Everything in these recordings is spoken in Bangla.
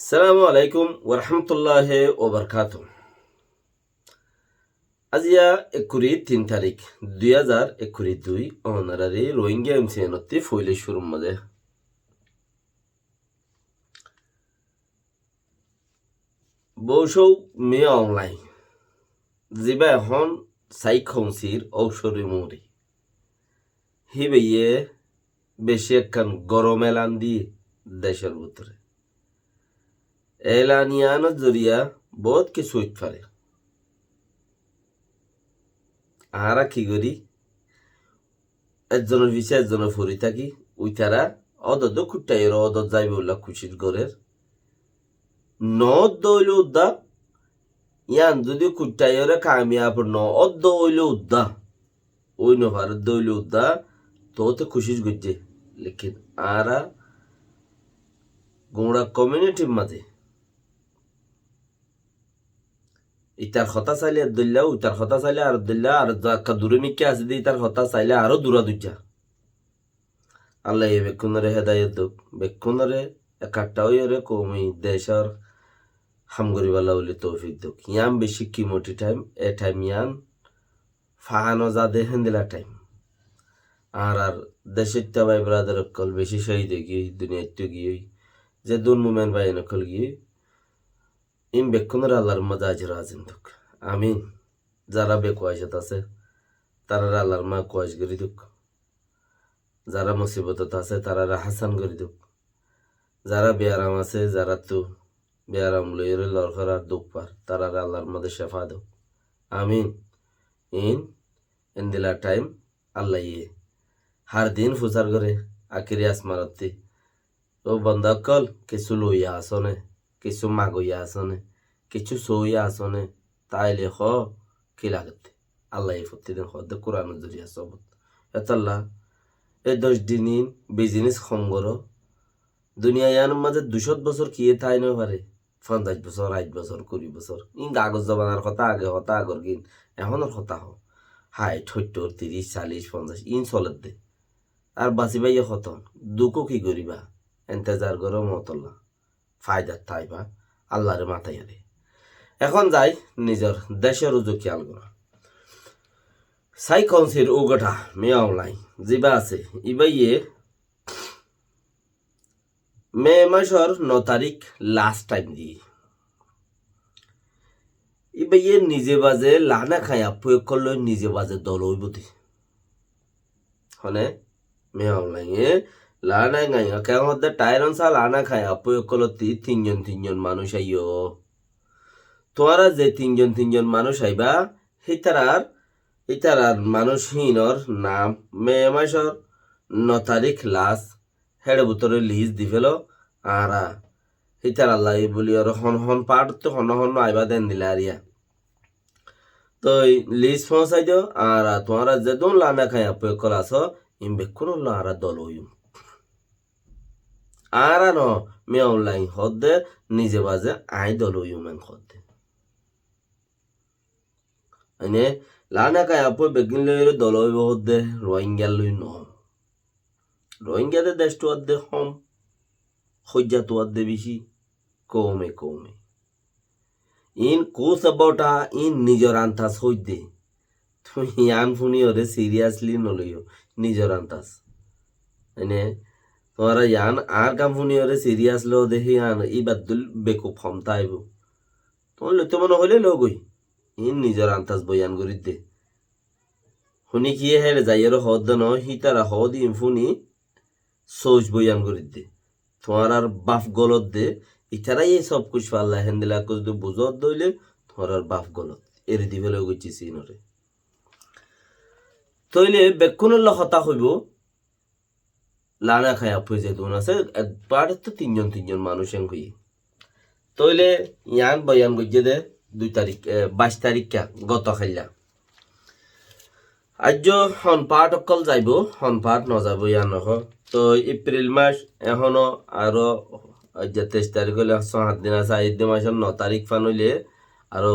সালামু আলাইকুম ওরহামতুল্লাহি ওবরকাতু। আজিয়া ৩ তারিখ ২০২১ অনারারি রোহিঙ্গা এমসিএনতি ফইলে শুরুর মাঝে বৌসৌ মেয়ে অনলাইন যিবা এখন সাইখংসির ঔষধি মুড়ি হিবেয়ে বেশি একখান গরম এলান দিয়ে দেশের ভিতরে এলানিয়ানোর জরিয়া বহুত কিছু হইতে পারে। আহারা কি করি একজনের পিছিয়ে একজনের ফরি থাকি ওই তারা অদদ খুঁটাইয়ের অদদ যাইবে উল্লা খুশির ঘরের নদ দইল উদ্দা ইয়ান যদি খুঁটাইয়ের কামিয়াব ন অদ্দ হইল উদ্দা ওই নভার দইল উদ্দা তো খুশির গজ্জে লেকিন আরা গোড়া কমিউনিটির মাঝে ইতার হতা চাইলে দইলা ইতার হতা চাইলে আর দইলা আর একটা দূরে মিকে আছে দিয়ে ইতার হতা চাইলে আরো দূরা দুইটা আল্লাহ এ বেক্ষণরে হেদায়ত দুক বেক্ষণরে একাট্টা হইরে কমি দেশের হামগরিবাল্লা বলে তৌফিক দুক ইয়াম বেশি কিমটি টাইম এ টাইম ইয়ান ফাহানো যাদে হেন্দিলা টাইম আর দেশের ভাই ব্রাদার কল বেশি শহীদ গিয়ে দুনিয়াতে গিয়ে যে দুন মুমেন্ট ভাই নকল গিয়ে ইম বেক্ষণরে আল্লাহর মজা আজ রাজেন দুক আমিন। যারা বেকুয়াশত আছে তারা আল্লাহর মা কুয়াশ করি দুক, যারা মুসিবতত আছে তারা হাসান করে দুক, যারা বেয়ারাম আছে যারা তো বেয়ারাম লইরে লড়খর আর দুঃখ পার তারা আল্লাহর মধ্যে শেফা দুক আমিন। ইন দিলা টাইম আল্লাহ ইয়ে হার দিন ফুসার করে আকিরি আসমারতি ও বন্ধা কল কিছু লইয়া আসনে কিছু মাগইয়া আসনে কিছু সইয়া আসনে তাইলে খ কি লাগতে আল্লাহ এই প্রতিদিন হদে কোরআন জরিয়া সবত এতাল্লাহ এই 10 দিন বিজনেস খমগর দুনিয়া ইয়ার মাঝে 200 বছর কিয়ে থাই না পারে 50 বছর 8 বছর 20 বছর ইন কাগজ জমানার কথা আগে হতা আগর গিন এখনের কথা হ 60 70 30 40 50 ইন চলত দে আর বাঁচি বাইয়ে খতম দুঃখ কি করিবা এন্তেজার করো মতল্লা ফায়দার থাইবা আল্লাহরে মাথায় দে। এখন যাই নিজের দেশের উজু খেয়াল করা সাইকনসির উগটা মেয়ে অনলাইন যিবা আছে ইবাইয়ে মে মাসের 9 তারিখ লাস্ট টাইম দিয়ে ইবাইয়ে নিজে বাজে লানা খায়া প্রয়োগ করলে নিজে বাজে দল হইবতি হনে মে অনলাইনে লানা গাইয়া কেমন টাইরন সা লানা খায়া প্রয়োগ করলো তিনজন মানুষ আইও তোরা যে তিনজন মানুষ আইবা ইতারার মানুষহীনর নাম মে মাসের 9 তারিখ লাস্ট হেড়ে ভিতরে লিজ দি ফেল আর ইতার আল্লাহ বলি আর হন পাট তো হন আইবা দেন দিলে আরিয়া তো লিজ পৌঁছাই দিও আর তোমরা যে দোন লানা খাই প্রয়োগ করা আছো ইম বেক্ষণ আর দল হইম আর ন মে অনলাইন হদ্দে নিজে বাজে আই দল হইম হদ্দে এনে লানা খাই আপো বেগিন লইরে দল হইব হদ্দে রোহিঙ্গা লই ন রোহিঙ্গাদের দেশটো অর্ধে কম হজ্জা তো অর্ধে বেশি কমে ইন কোস অ্যাবাউটা ইন নিজের আন্তাজ হইদে তুমি ইয়ান ফুনি ওরে সিরিয়াসলি নলইও নিজের আন্তাজ এনে তোমরা ইয়ান আর কাম ফুনি ওরে সিরিয়াস লো দেখি ইয়ান ই বাদুল বেকুব ক্ষমতা আইব তোমার লইতে মনে হইলে লগই ইন নিজের আন্তাজ বয়ান করি দে শুনি কি হেলে যাইয়ের হদ ন হিতারা হদ ইন ফুনি সোচ বয়ান করি দে তোমার আর বাপ গলত দে ইতারাই এই সব কুছ পাল্লা হেন্দিলা কুছ দু বুঝত দইলে তোমার আর বাপ গলত এরি দি ফেলে গেছি সিনরে তইলে বেক্ষণুল্লা হতা হইব লানা খাই আপু যে দোন আছে একবার তো তিনজন মানুষ এন হই তইলে ইয়ান বয়ান গজ্জে দে 22 তারিখ গত খাইলা আজ হন পাট অকল যাইব হন পাট নযাব ইয়ান নহ তো এপ্রিল মাস এখনো আরো 23 তারিখ হলে 7 দিন আছে 8 মাসের 9 তারিখ ফান হইলে আরো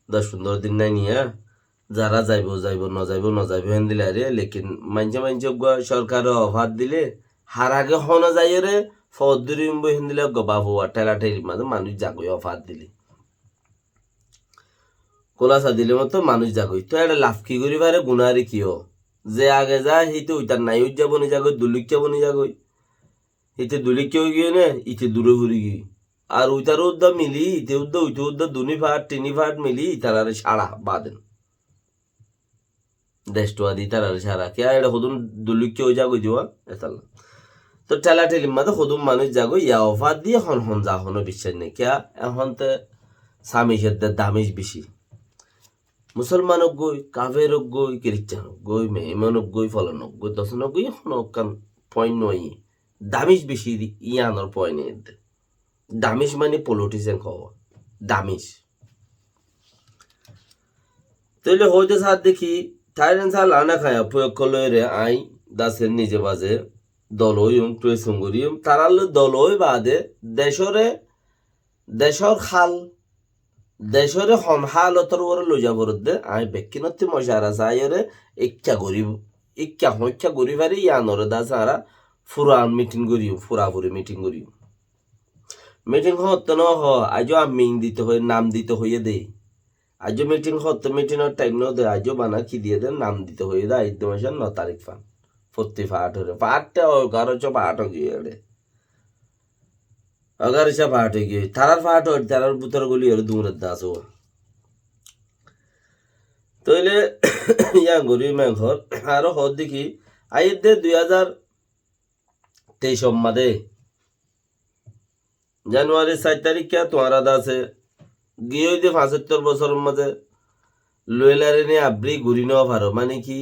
10-15 দিন নাই নিয়ে যারা যাইব নযাইব হেন দিলে আরে লেকিন মানছে সরকার অফার দিলে হার আগে হন যাই রে ফদ্দুরিম বই হিন্দিলে গবা হওয়া ঠেলা ঠেলি মাঝে মানুষ জাগই অফার দিলি কোলাসা দিলে মতো মানুষ জাগই তো এটা লাভ কি করি পারে গুনারি কিও যে আগে যায় সেইতে ওইটার নাই উজ্জা বনি যাগই দুলিকা বনি যাগই ইতে দুলিকা গিয়ে নে ইতে দূরে ঘুরি গিয়ে আর ওইটার উদ্দা মিলি ইতে উদ্দা ওইটা উদ্দা দুনি ফাট টিনি ফাট মিলি তারারে সারা বাদেন দেশটোয়া দি তারারে সারা কে এটা হদুন দুলিকা ওই যাগই দিওয়া এতাল তো ঠেলা ঠেলি মাঝে হদুম মানুষ যাগই ইয়া অফার দিয়ে হন হন যা হনো বিশ্বাস নেই কে এখন তে স্বামীসের দামিস বেশি মুসলমানক গই কাফেরক গই খ্রিস্টানক গই মেহমানক গই ফলনক গই দশনক গই হনকান পয়েন্ট নয় দামিস বেশি ইয়ানোর পয়েন্ট দামিস মানে পলিটিশিয়ান হওয়া দামিস তাইলে হইতে সাথ দেখি থাইল্যান্ড সাল আনা খায়া প্রয়োগ করলে রে আই দাসের নিজে বাজে দলইম টুয়েসঙ্গরিম তারাল দলই বাদে দেশর খাল দেশরে হন হালতর ওরে লইজা বরদে আই বেকিনতি মশারা সাইরে ইচ্ছা গরি পারি ইয়ানরে দা সারা ফুরান মিটিং করি ফুরাফুরি মিটিং করি মিটিং হতে ন হ আজও আমি দিতে হয়ে নাম দিতে হয়ে দে আজও মিটিং হতে মিটিংয়ের টাইম ন দে আজও বানা কি দিয়ে দেন নাম দিতে হয়ে দে 9 তারিখ ফান 45 11 পাঠ গিয়ে अगर पाठ गई थारार पाठ हो थारार बुतर गुली और दूर दास हो तो इले या गुरी में घर आरो हो देखी आई दे 2023 मधे জানুয়ারি 7 তারিখ কে তোমারা দাসে গিয়ে দে 75 বছর মধ্যে লইলারে নে আব্রি ঘুরি নেওয়া পারো মানে কি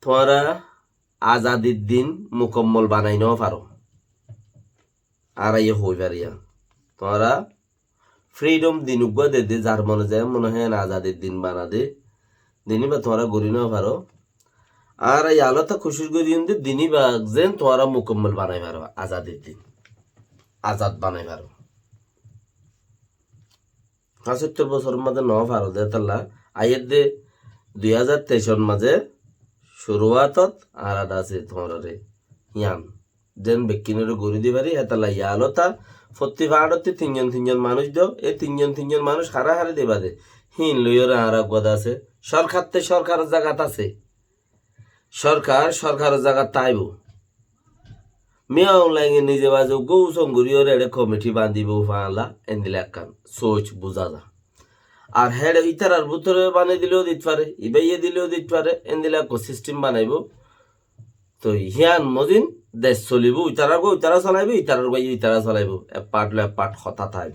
তোমারা আজাদির দিন মুকম্মল বানাই নেওয়া পারো আর ইয়ে হই পারিয়া তোরা ফ্রিডম দিন উগ্র দে দে যার মনে যায় মনে হয় আজাদের দিন বানা দে দিনই বা তোরা গড়ি নেওয়া পারো আর এই আলোতা খুশির গড়ি দে দিনই বা যেন তোরা মুকম্মল বানাই পারো আজাদের দিন আজাদ বানাই পারো 75 বছরের মধ্যে ন পারো দে তাল্লা আইয়ের দে 2023 মাঝে শুরুয়াতত আর আছে তোরা রে ইয়ান দেন বেকিনের গড়ি দি পারি এতালা ইয়ালতা 45 তিনজন মানুষ দাও এই তিনজন মানুষ হারা দেবা দে হিন লইয়র আর গদা আছে সরকার জায়গাত আছে সরকার জায়গা তাইব মিয়াও লাগে নিজে বাজে গৌ সঙ্গুরিয়র এড়ে কমিটি বান্ধিব ফালা এন্দিলে একখান সোচ বুঝা যা আর হেড ইতারার ভিতরে বানিয়ে দিলেও দিতে পারে ইবাইয়ে দিলেও দিতে পারে এন্দিলে সিস্টেম বানাইব তো হিয়ান মদিন দেশ চলিব ইতারা চলাইব ইতারার বাই ইতারা চলাইব এপাট হতা থাইব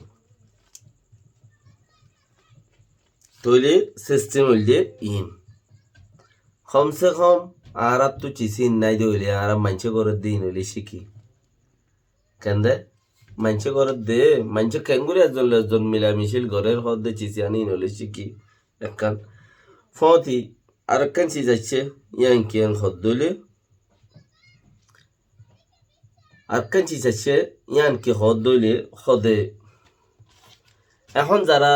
তৈলে সিস্টেম হইলে ইন কমসে কম আর তো চিসিন নাই দইলে আর মানছে করে দিন হইলে শিখি কেন্দে মানছে করে দে মানছে কেঙ্গুরি একজন মিলামিশিল ঘরের হদে চিসি আনি হইলে শিখি একখান ফতি আর একখান চিজ আছে ইয়াং হদ দইলে আরেকখান চিজ আছে ইয়ানকে হদ দইলে হদে এখন যারা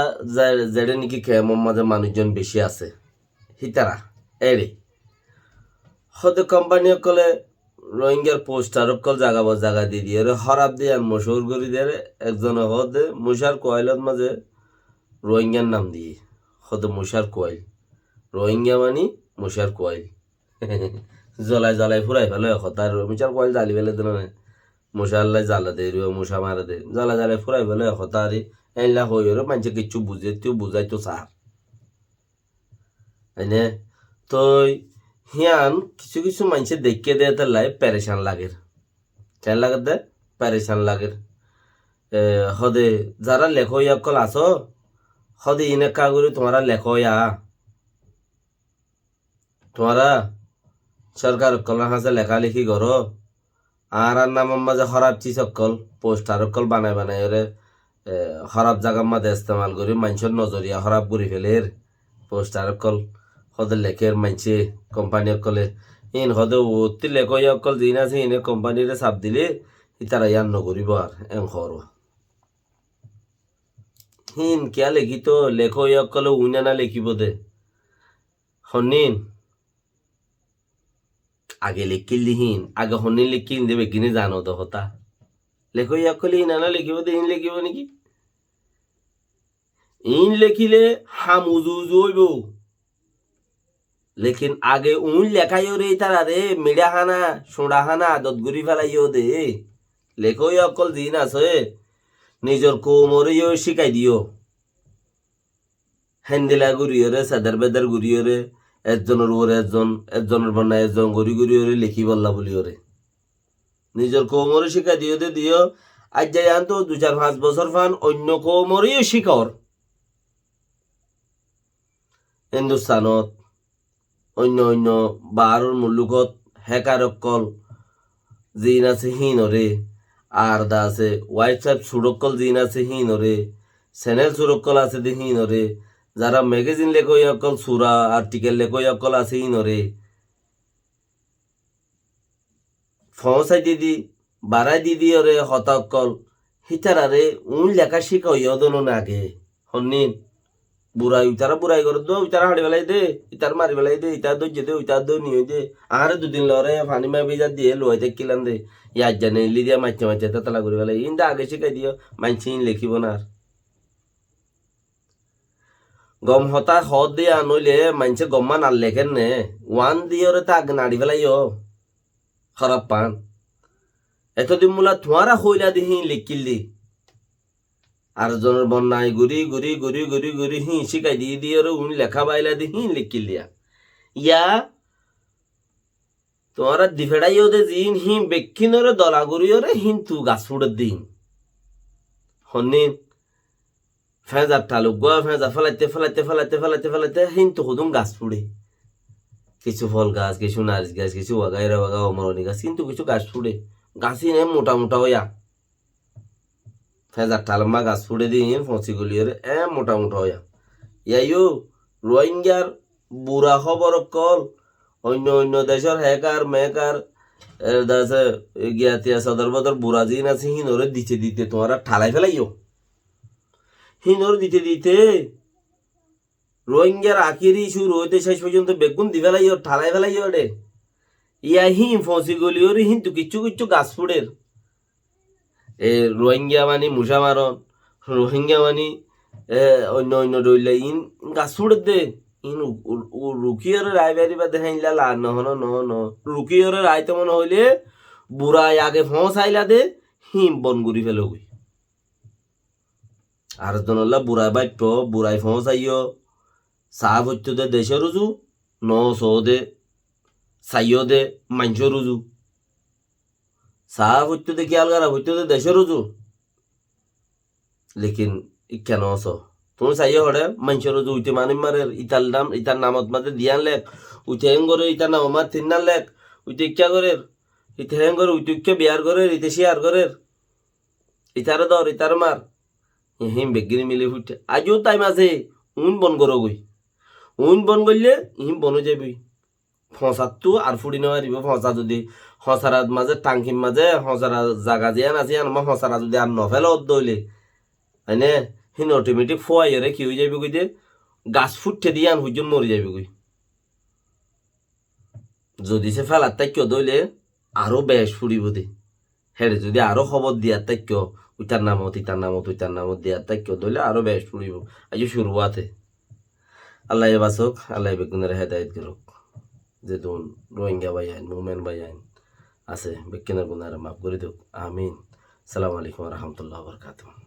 যেটা নাকি কেমন মাঝে মানুষজন বেশি আছে হিতারা এরে হদে কোম্পানি কলে রোহিঙ্গার পোস্টার কল জায়গা দিয়ে হরাব দিয়ে আর মশহুর করে দিয়ে একজন হদে মুশার কোয়াইলত মাঝে রোহিঙ্গার নাম দিয়ে হদে মুশার কোয়াইল রোহিঙ্গা মানে মুশার কোয়াইল জ্বলাই ফুরাই ফেলে তার মুশার কোয়াইল জ্বালি ফেলে দিল না মশা আল্লাহ জ্বালা দে মশা মারা দে জ্বালাই ফুরাই ফেলে তারি এলা হই ওর মানুষে কিছু বুঝাই তো সার তাইনে তো হিয়ান কিছু মানুষে দেখে দেয় তার লাই প্যারেশান লাগে কেন লাগে দে প্যারেশান লাগে হদে যারা লেখো কল আসো হদে ইনে কাগরি তোমারা লেখো তোমারা সরকার কলার হাসে লেখালেখি করো আর নামের মাঝে খারাপ চিজ অকল পোস্টার অকল বানাই ওরে খারাপ জায়গার মাঝে ইস্তেমাল করি মানুষের নজরিয়া খারাপ করে ফেলে পোস্টার অকল হদে লেখের মানছে কোম্পানি অকলে ইন হদে অতি লেখো অকল যিন আছে ইনে কোম্পানিরে চাপ দিলে তারা ইয়ান নকরিব আর খর হিন কিয়া লেখি তো লেখো অকলে উইনা না লেখিব দে হনিন আগে লিখিলিহীন আগে হনি লিখিন দেবে কিনে জানো তো হতা লেখো ইয়াকলি না লিখিব দে ইন লিখিব নাকি ইন লিখিলে হাম উজু উজু হইব লেকিন আগে উন লেখাইও রে তারা রে মেড়া হানা সোঁড়া হানা আদত গুড়ি ফেলাইও দে লেখো অকল দিন আছে নিজের কোমরেও শিখাই দিও হ্যান্ডেলা ঘুরিওরে সাদার বেদার ঘুরিওরে একজনের ওরে একজনের বন্যা একজন ঘুরি ঘুরিওরে লিখি বললা বলিওরে নিজের কোমরে শিখাই দিও দে দিও আজ যাই আনতো 2-4-5 বছর ফান অন্য কোমরেও শিখর হিন্দুস্তানত অন্য বাহাৰৰ মুলুকত হেকাৰ অকল জিন আছে হিনরে আর দা আছে হোয়াটসঅ্যাপ সুরক্কল জিন আছে হিনরে চ্যানেল সুরক্কল আছে দে হিনরে যারা ম্যাগাজিন লেখই অকল সুরা আর্টিকেল লেখই অকল আছে হিনরে ফসাই দিদি বাড়াই দিদি ওরে হতাকল হিতারারে উন লেখা শিখাই অদন আগে হন্নিন বুড়াই উইতারা বুড়াই করে দো উইতারা হাড়ি বেলাই দে ইতার মারি বেলাই দে ইতার দো দে উইতার দো নিয়ে দে আরে দুদিন লরে পানি মা বেজা দিয়ে লোয় কিলান দে ইয়ার জানে ইলি দিয়া মাইছে তালা করে বেলাই ইন্দা আগে শিখাই দিও মাইছে ইন লিখিব না আর গম হতা হদ দিয়া নইলে মাইছে গম্মা নাল লেখেন নে ওয়ান দিয়ে ওরে তা আগে নাড়ি বেলাইও খারাপ পান এতদিন মুলা তোমারা হইলা দিহি লিখিল দি আর জনের বন্যায় ঘুরি হি শিখাই দিয়ে ওরে উনি লেখা বাইলা দি হি লিখিল দিয়া ইয়া তোমারা দিফেড়াই ওদের জিন হি বেক্ষিনরে দলা গুড়ি ওরে হিন্তু গাছ ফুটের দিন হন্নিন ফেঁজার টালুক গোয়া ফেঁজা ফেলাইতে হিন্তু হুদুম গাছ ফুড়ে কিছু ফল গাছ কিছু নারিশ গাছ কিছু ওয়াগাইরা ওয়াগা অমরণী গাছ কিন্তু কিছু গাছ ফুড়ে গাছই নে মোটা মোটা হইয়া ফেঁজার টালমা গাছ ফুড়ে দিন ফসি গলিয়ে মোটা মোটা হইয়া ইয়াইও রোহিঙ্গার বুড়া খবর কল অন্য দেশের হ্যাকার মেকার দাসে গিয়াতিয়া সদর বদর বুড়া জিন আছে হিনরে দিতে তোমারা ঠালাই ফেলাইও হিনর দিতে রোহিঙ্গার আখিরি শুরু হইতে শেষ পর্যন্ত বেগুন দি ফেলাইও ঠালাই ফেলাইও রে ইয়া হিম ফসি গলিও রে কিন্তু কিছু গাছ ফুড়ের এ রোহিঙ্গা মানি মুসা মারন রোহিঙ্গা মানি অন্য রইলে ইন গাছ ফুড়ের দে ইন রুকিয়রে রায় বাড়ি বা দেখাইলা লা নহন ন রুকিয়রে রায়তে মনে হইলে বুড়াই আগে ফস আইলা দে হিম বন গুড়ি ফেলে গই আর জনল্লা বুড়াই বাইপ বুড়াই ফস আইয় সাহ হইতো দে দেশে রুজু ন সো দে সাইয় দে মাঞ্চ রুজু সাহ হইতো দে খেয়াল করা হইতো দে দেশে রুজু লেকিন কেন আস তুমি চাইয়ে হরে মানুষের রোজ উঠে মানুষ মারে ইতার নামত মাঝে দিয়ান লেখ উঠে হেং করে ইতার নাম আমার তিননার লেখ উঠে ইচ্ছা করে ইতে হেং করে উঠে ইচ্ছা বিয়ার করে ইতে শেয়ার করে ইতারে ধর ইতার মার হিম বেগিনি মিলে ফুটে আজও টাইম আছে উন বন করো গই উন বন করলে হিম বনে যাবি ফসাতটো আর ফুটি নেওয়া দিব ফসা যদি হসারার মাঝে টাঙ্কির মাঝে হসারা জাগা জিয়ান আছে আর হসারা যদি আর নফেল দইলে হয়নে হিন অটোমেটিক ফোয়াইরে কি হয়ে যাবে কই দে গাছ ফুটতে দিয়ে আন হুজন মরে যাবে কই যদি সে ফেলার তাইক্য দইলে আরো বেশ ফুরিব দে হেরে যদি আরো খবর দিয়ার তাইক্য ইতার নামত দিয়ার তাইক্য দইলে আরো বেশ ফুরিব আজ শুরুয়াতে আল্লাহ বাসক আল্লাহ বেগুনের হেদায়ত করুক যে দোন রোহিঙ্গা ভাই আইন মোমেন ভাই আইন আছে বেকিনের গুনারে মাফ করে দিক আমিন সালাম আলাইকুম রহমতুল্লাহ বরকাতুহ